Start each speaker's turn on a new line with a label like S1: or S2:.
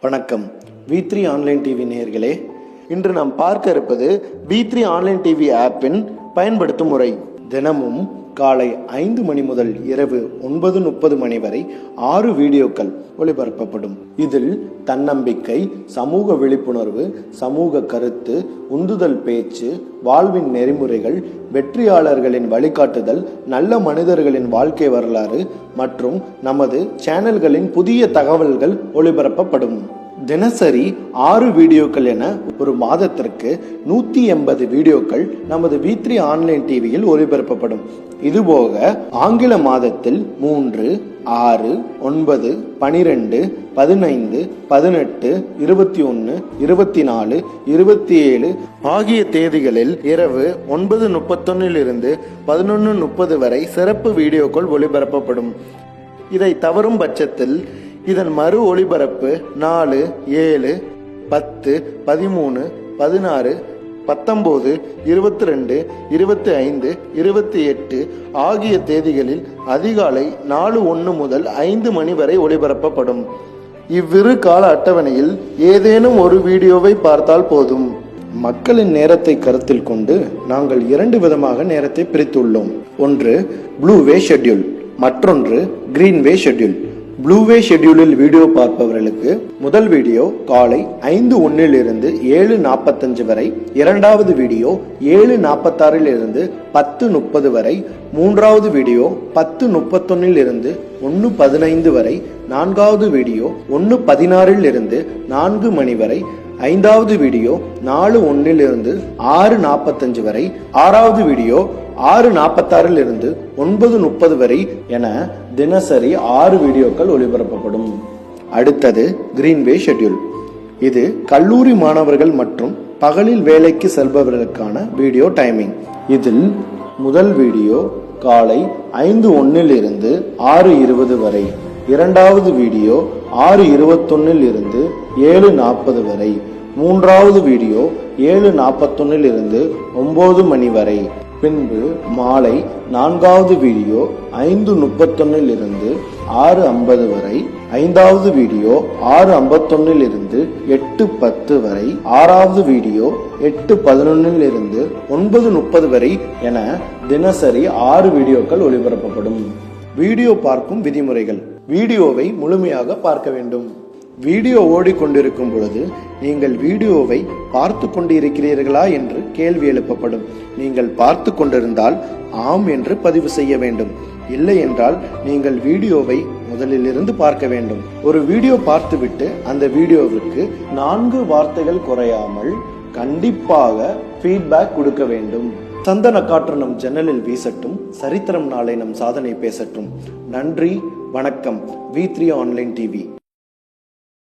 S1: வணக்கம் V3 online TV நேயர்களே, இன்று நாம் பார்க்க இருப்பது V3 ஆன்லைன் டிவி ஆப்பின் பயன்படுத்தும் முறை. தினமும் காலை 5 மணி முதல் இரவு 9:30 மணி வரை 6 வீடியோக்கள் ஒளிபரப்பப்படும். இதில் தன்னம்பிக்கை, சமூக விழிப்புணர்வு, சமூக கருத்து, உந்துதல் பேச்சு, வாழ்வின் நெறிமுறைகள், வெற்றியாளர்களின் வழிகாட்டுதல், நல்ல மனிதர்களின் வாழ்க்கை வரலாறு மற்றும் நமது சேனல்களின் புதிய தகவல்கள் ஒளிபரப்பப்படும். தினசரி 6 வீடியோக்கள் என ஒரு மாதத்திற்கு 180 வீடியோக்கள் நமது V3 ஆன்லைன் டிவியில் ஒளிபரப்பப்படும். இதுபோக ஆங்கில மாதத்தில் 3, 6, 9, 12, 15, 18, 21, 24, 27 ஆகிய தேதிகளில் இரவு 9:31 இருந்து 11:30 வரை சிறப்பு வீடியோக்கள் ஒளிபரப்பப்படும். இதை தவறும் பட்சத்தில் இதன் மறு ஒளிபரப்பு 4, 7, 10, 13, 16, 19, 22, 25, 28 ஆகிய தேதிகளில் அதிகாலை 4:01 முதல் 5 மணி வரை ஒளிபரப்பப்படும். இவ்விரு கால அட்டவணையில் ஏதேனும் ஒரு வீடியோவை பார்த்தால் போதும். மக்களின் நேரத்தை கருத்தில் கொண்டு நாங்கள் 2 விதமாக நேரத்தை பிரித்துள்ளோம். ஒன்று ப்ளூ வே ஷெட்யூல், மற்றொன்று கிரீன் வே ஷெட்யூல். ப்ளூ வே ஷெட்யூலில் வீடியோ பார்ப்பவர்களுக்கு முதல் வீடியோ காலை 5:01 இருந்து 7:45 வரை, இரண்டாவது வீடியோ 7:46 இருந்து 10:30 வரை, மூன்றாவது வீடியோ 10:31 இருந்து 1:15 வரை, நான்காவது வீடியோ 1:16 இருந்து 4 மணி வரை, ஐந்தாவது வீடியோ 4:01 இருந்து 6:45 வரை, ஆறாவது வீடியோ 6:46 இருந்து 9:30 வரை என தினசரி 6 வீடியோக்கள் ஒளிபரப்பப்படும். அடுத்தது கிரீன் வே ஷெட்யூல். இது கல்லூரி மாணவர்கள் மற்றும் பகலில் வேலைக்கு செல்பவர்களுக்கான வீடியோ டைமிங். இதில் முதல் வீடியோ காலை 5:01 இருந்து 6:20 வரை, இரண்டாவது வீடியோ 6:21 இருந்து 7:40 வரை, மூன்றாவது வீடியோ 7:41 இருந்து 9 மணி வரை, பின்பு மாலை நான்காவது வீடியோ 5:31 இருந்து 6:50 வரை, ஐந்தாவது வீடியோ 6:51 இருந்து 8:10 வரை, ஆறாவது வீடியோ 8:11 இருந்து 9:30 வரை என தினசரி 6 வீடியோக்கள் ஒளிபரப்பப்படும். வீடியோ பார்க்கும் விதிமுறைகள். வீடியோவை முழுமையாக பார்க்க வேண்டும். வீடியோ ஓடிக்கொண்டிருக்கும் பொழுது நீங்கள் வீடியோவை பார்த்து கொண்டிருக்கிறீர்களா என்று கேள்வி எழுப்பப்படும். நீங்கள் பார்த்து கொண்டிருந்தால் ஆம் என்று பதிவு செய்ய வேண்டும். இல்லை என்றால் நீங்கள் வீடியோவை முதலிலிருந்து பார்க்க வேண்டும். ஒரு வீடியோ பார்த்துவிட்டு அந்த வீடியோவுக்கு 4 வார்த்தைகள் குறையாமல் கண்டிப்பாக ஃபீட்பேக் கொடுக்க வேண்டும். சந்தன காற்று நம் ஜன்னலில் வீசட்டும், சரித்திரம் நாளை நம் சாதனை பேசட்டும். நன்றி, வணக்கம். V3 online TV.